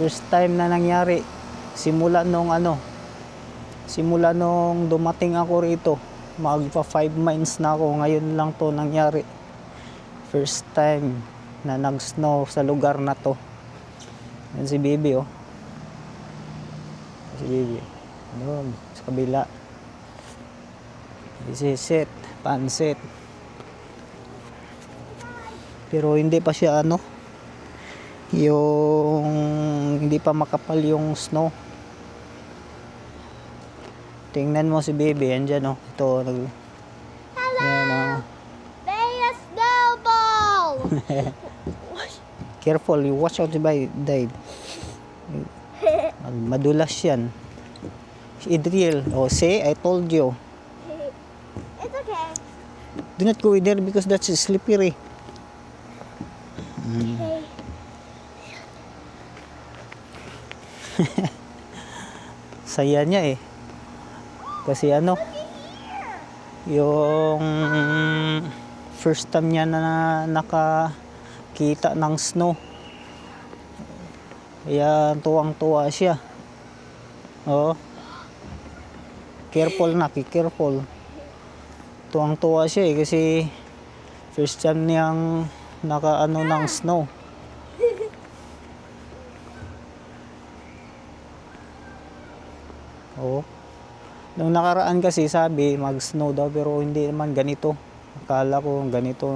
First time na nangyari. Simula nung dumating ako rito. Magpa 5 months na ako. Ngayon lang to nangyari. First time na nag-snow sa lugar na to. Yan si Bibi, oh. Si Bibi. Doon, sa kabila. Isisit, pansit. Pero hindi pa siya yung hindi pa makapal yung snow. Tingnan mo si Baby, andyan, oh. Ito, Hello! Yan, oh. There's a snowball! Careful, you watch out by Dave. Madulas yan. Idriel, oh, see, I told you. It's okay. Do not go in there because that's slippery. Okay. Saya niya eh. Kasi yung first time niya na nakakita ng snow. Kaya tuwang-tuwa siya. Oo. Careful na, careful. Tuwang-tuwa siya eh kasi first time niyang ng snow. Oo. Nung nakaraan kasi sabi mag-snow daw pero hindi naman ganito. Akala ko ganito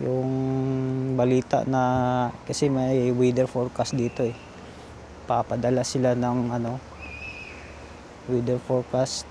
yung balita na kasi may weather forecast dito eh. Papadala sila ng weather forecast.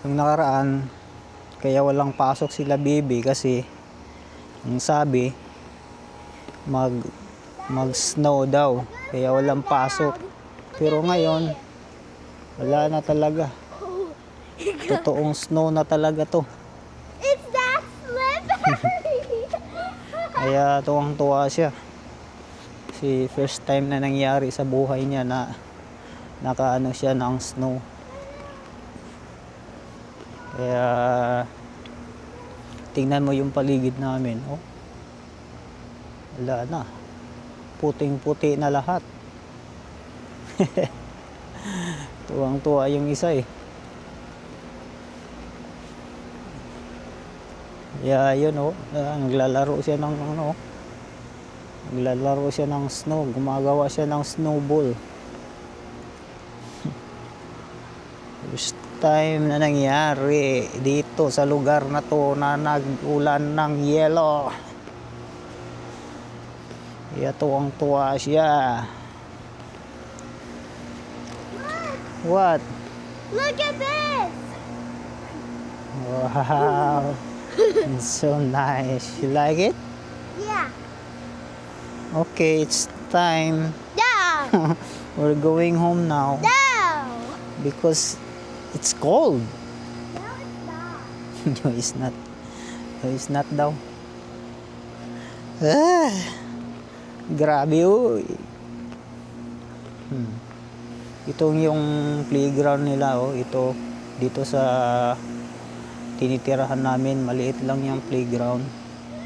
Nung nakaraan kaya walang pasok sila Bibi kasi ang sabi mag-snow daw kaya walang pasok. Pero ngayon wala na talaga. Totoong snow na talaga to. It's that slippery! Kaya tuwang-tuwa siya. Si first time na nangyari sa buhay niya na nakaano siya ng snow. Kaya tingnan mo yung paligid namin. Oh. Wala na. Puting-puti na lahat. Tuwang-tuwa yung isa eh. Yeah, yun oh. Naglalaro siya ng naglalaro siya ng snow. Gumagawa siya ng snowball. First time na nangyari dito sa lugar na to na nag-ulan ng yelo. Kaya tuwang-tuwa siya. What? Look at this! Wow. It's so nice. You like it? Yeah. Okay, it's time. No! We're going home now No! because it's cold. No, it's not. No, it's not. No, it's not daw. Ah, grabe uy. Itong yung playground nila oh, ito dito sa tinitirahan namin, maliit lang yung playground.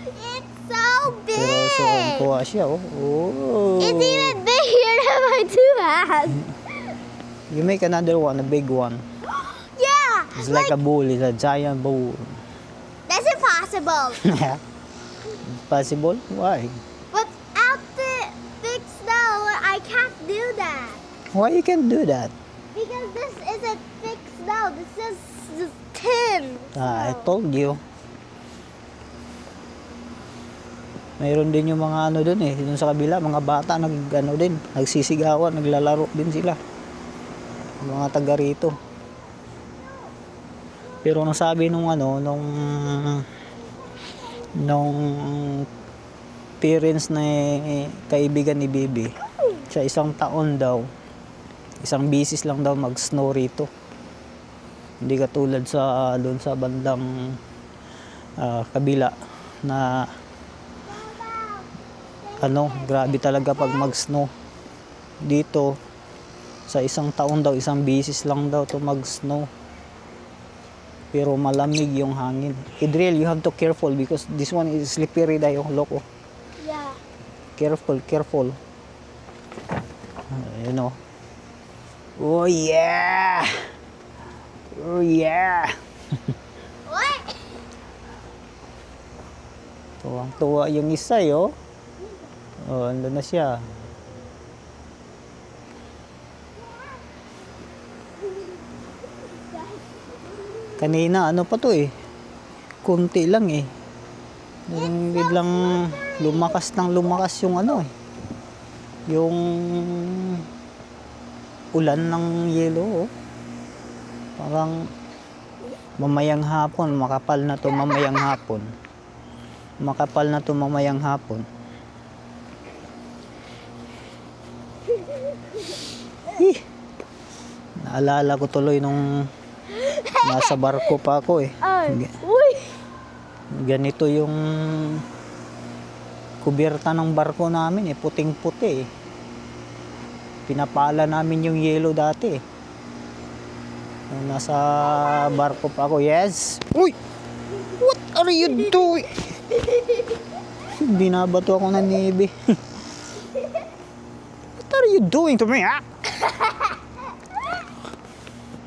It's so big! Pero so tuwa siya oh. Oh. It's even bigger than my two hands. You make another one, a big one. Yeah! It's like a bowl, it's a giant bowl. That's impossible. Possible? Why? Without the big snow, I can't do that. Why you can do that? Because this isn't thick snow. This is tin. I told you. Mayroon din yung mga doon eh, doon sa kabila, mga bata din, nagsisigawan, naglalaro din sila. Mga taga rito. Pero nung sabi nung parents na kaibigan ni Bibi, sa isang taon daw, isang bisis lang daw mag-snow rito. Hindi katulad sa doon sa bandang kabila na grabe talaga pag mag-snow. Dito sa isang taon daw, isang bisis lang daw to mag-snow. Pero malamig yung hangin. Idriel, you have to careful because this one is slippery dayo, loko. Yeah. Careful, careful. Ayun o. Oh yeah! Oh yeah! What? Tuwang-tuwa yung isa yo. Oh, ando na siya. Kanina ano pa to eh. Kunti lang eh. Yung biglang lumakas yung ano eh. Yung ulan ng yelo oh. Parang mamayang hapon, makapal na to mamayang hapon. Makapal na to mamayang hapon. Eh, naalala ko tuloy nung nasa barko pa ako eh. Uy! Ganito yung kubierta ng barko namin eh, puting-puti eh. Pinapala namin yung yelo dati eh. Nung nasa barko pa ako, yes! Uy! What are you doing? Binabato ako ng nebe. What are you doing to me, ha?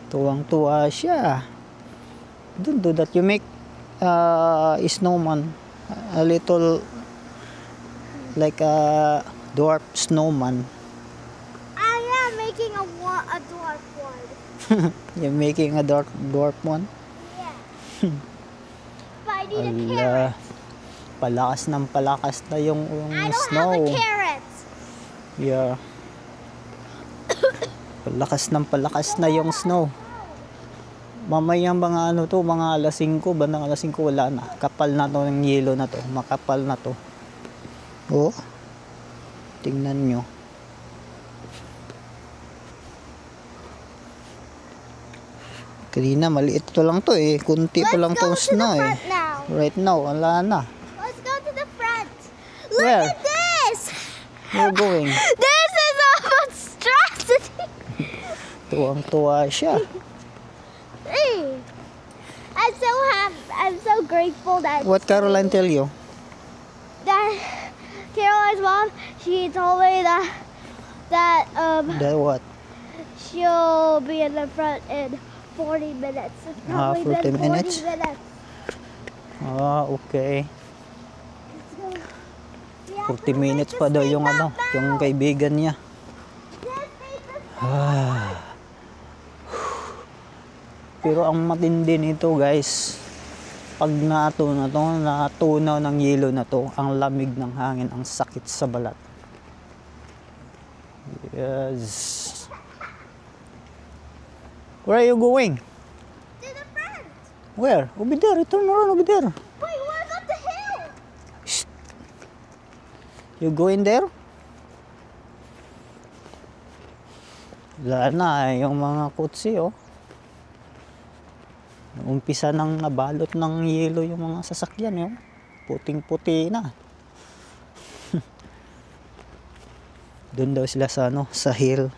Tuwang-tuwa siya. Don't do that. You make a snowman. A little like a dwarf snowman. I am making a dwarf one. You're making a dwarf one? Yeah. But I need a carrot. Ala, palakas na yung I don't snow. have a carrot. Yeah. Palakas na yung snow. Mamaya mga ano to, mga alas 5, bandang alas 5 wala na. Kapal na to ng yelo na to. Makapal na to. Oh. Tingnan nyo. Kanina maliit to lang to eh. Kunti pa lang tong snow eh. Now. Right now, wala na. Let's go to the front. Look Where? at this. Where going? This is a monstrosity. Tuwang-tuwa siya. Hey. I'm so happy. I'm so grateful that What Caroline tell you? Caroline's mom. She told me that That what? she'll be in the front in 40 minutes. It's probably 40 been 40 minutes? minutes. Ah, okay. Let's go. We have 40 to minutes make pa this daw thing yung ano, back yung now. kaibigan niya. Let's make this- Ah. Pero ang matindi nito guys, pag natunaw ng yelo na to, ang lamig ng hangin, ang sakit sa balat. Yes. Where are you going? To the front. Where? Over there. Turn around over there. Wait, what about the hill? You going there? Wala na yung mga kutsi oh. Umpisa nang nabalot ng yelo yung mga sasakyan yun. Puting-puti na. Doon daw sila sa ano, sa hill.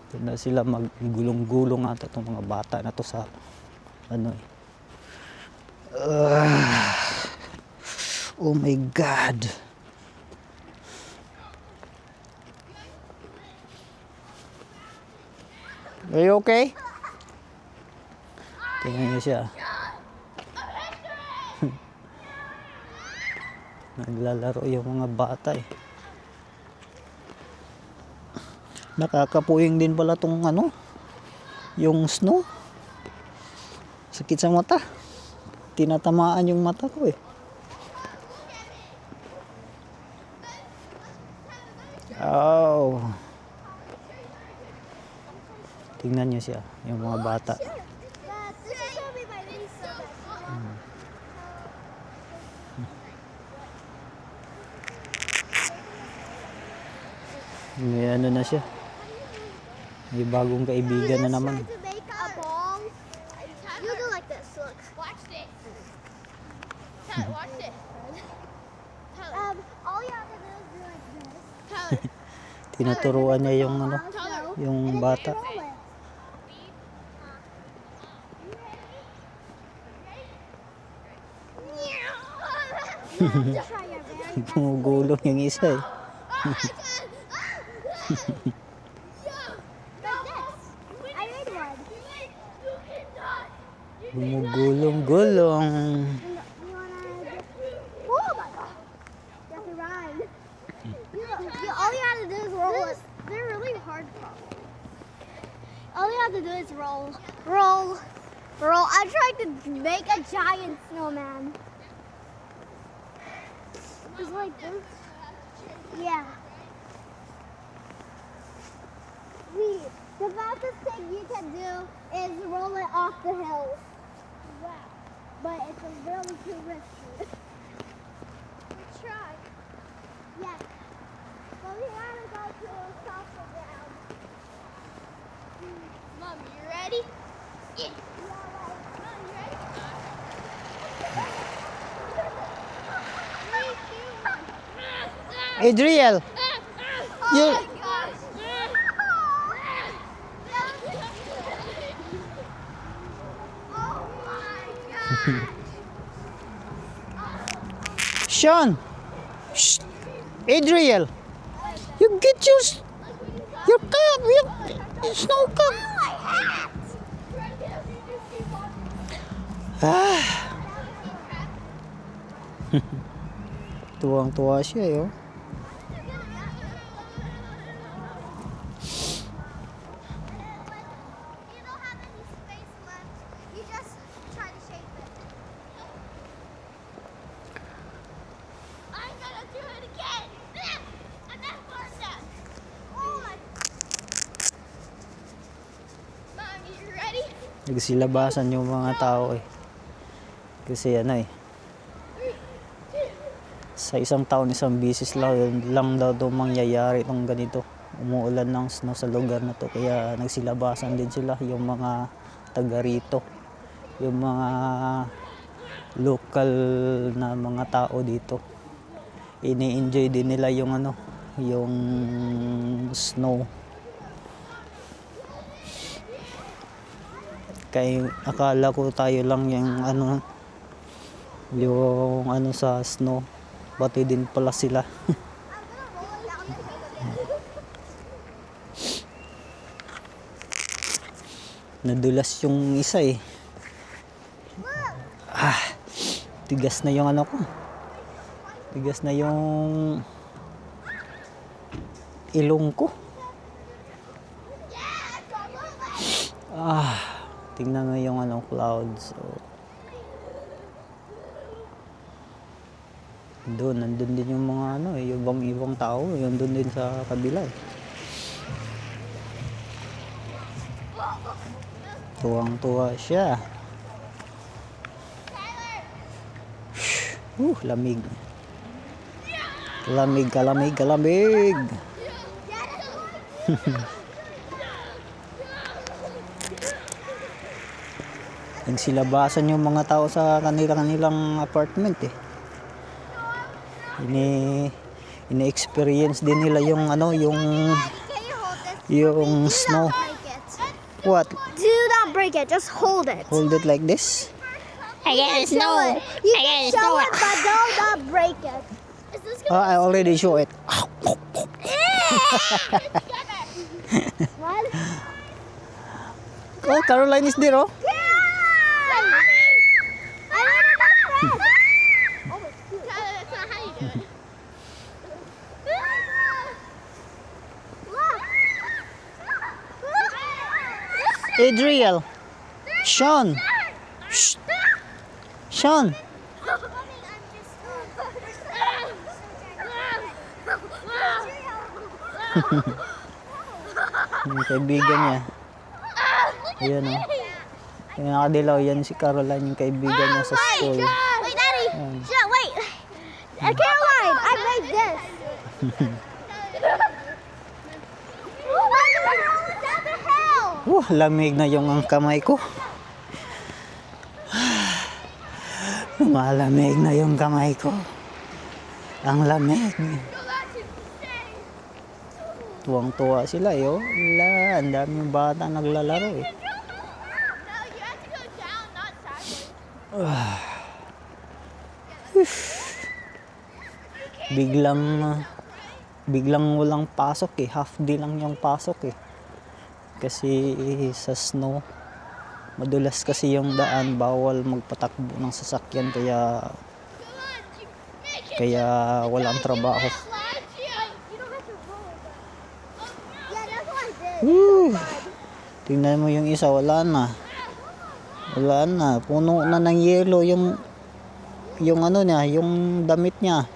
Doon daw sila maggulong-gulong ata itong mga bata na to sa ano eh. Oh my God. Are you okay? Tingnan niyo siya. Naglalaro yung mga bata eh. Nakakapuwing din pala tong ano, yung snow. Sakit sa mata. Tinatamaan yung mata ko eh. Oh. Tingnan niyo siya, yung mga bata. This is gonna be my niece. May ano na siya. May bagong kaibigan na naman. To make a ball. You do like this. Look. Watch this. Tyler, watch this. All you have to do is do like this. Tyler, Tinuturuan niya yung ano, Also, yung bata. roll it. You have to try your very Gumugulong yung isa eh. I made one. Gumugulong-gulong. You wanna? Oh my god! You have to run. All you have to do is roll. They're really hard problems. All you have to do is roll, roll, roll. I'm trying to make a giant snowman. Just like this. Yeah. The fastest thing you can do is roll it off the hill. Wow. But it's a really too risky. We try. Yes. But we gotta go to a softer ground. Mom, you ready? Yeah. Mom, you ready? Adriel, you, Oh my gosh. Oh my gosh. Sean, shh, Adriel, you get your cup, your snow cup. Ah. Tuwang-tuwa siya eh, oh. You don't have any space left. You just try to shape it. I'm gonna do it again. And then Martha. Oh, Mom, you ready? Nagsilabasan yung mga tao eh. Kasi ano eh, sa isang taon, isang bisis lang daw ito mangyayari itong ganito. Umuulan ng snow sa lugar na to, kaya nagsilabasan din sila, yung mga taga rito, yung mga local na mga tao dito. Ini-enjoy din nila yung ano, yung snow. Kaya akala ko tayo lang yung ano sa snow, pati din pala sila. Nadulas yung isa eh. Tigas na yung ano ko. Tigas na yung ilong ko. Tingnan mo yung clouds. Nandun din yung mga yung ibang tao, yun doon din sa kabila eh. Tuwang-tuwa siya. Lamig. Kalamig. Nagsilabasan yung mga tao sa kanilang apartment eh. Ini-experience din nila yung yung snow. What? do not break it. Just hold it. Hold it like this? I got Show it. You can show it, but do not break it. Is this I already show it. What? Oh, Caroline is there, oh. I need another friend. Tyler, that's not how you do it. Adriel. Sean. Shh. Sean. Yung kaibigan niya. Ayan, oh. Yung nakadilaw, yan si Caroline, yung kaibigan niya sa school. Wait, Daddy. Wait. Caroline, I made this. Down the hill. Lamig na yung ang kamay ko. Malamig na yung kamay ko. Ang lamig. Tuwang-tuwa sila, yo. Ang daming bata naglalaro, eh. No, you have to go down, not sideways. biglang walang pasok eh. Half day lang yung pasok eh. Kasi sa snow, madulas kasi yung daan, bawal magpatakbo ng sasakyan kaya walang trabaho. You don't have to roll. Yeah, that's what I did. Woo! Tingnan mo yung isa, wala na. Wala na, puno na ng yelo yung ano niya, yung damit niya.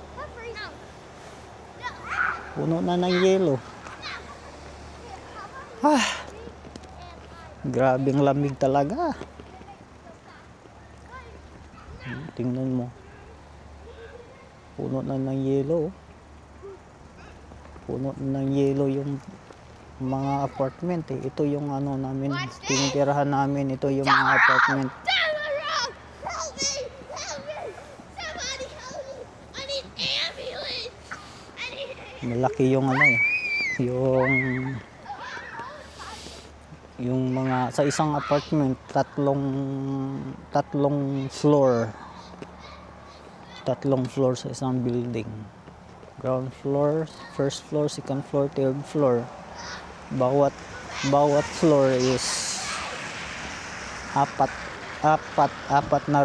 Puno na ng yelo. Grabing lamig talaga. Tingnan mo. Puno na ng yelo. Puno na ng yelo yung mga apartment eh. Ito yung ano namin, tinitirahan namin. Ito yung mga apartment. Down the road! Help me! Help me! Somebody help me! I need ambulance! I need Malaki yung ano eh. Yung mga sa isang apartment, tatlong floor. Tatlong floor sa isang building. Ground floor, first floor, second floor, third floor. Bawat floor is apat na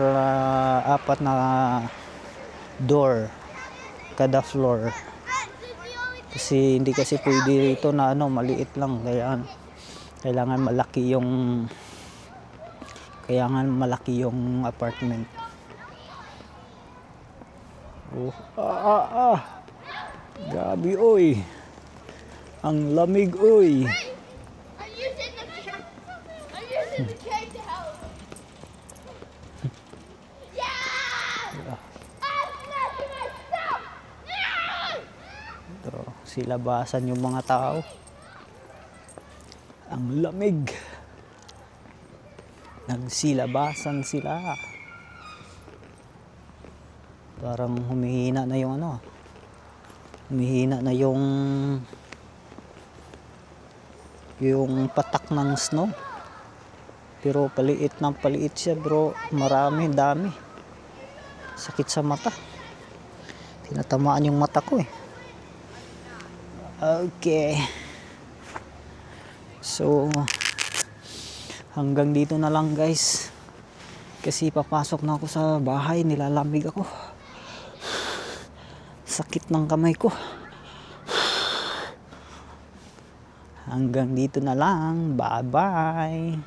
door kada floor. Kasi hindi kasi pwede rito na ano, maliit lang, kailangan malaki yung apartment. Grabe oy. Ang lamig oy. I'm using the cake to help me. Yeah! I'm smashing myself! Yeah! Ito, silabasan yung mga tao. Ang lamig. Nagsilabasan sila. Parang humihina na yung ano. Humihina na yung patak ng snow. Pero paliit siya bro. Dami. Sakit sa mata. Tinatamaan yung mata ko eh. Okay. So, hanggang dito na lang guys. Kasi papasok na ako sa bahay. Nilalamig ako. Sakit ng kamay ko. Hanggang dito na lang. Bye-bye.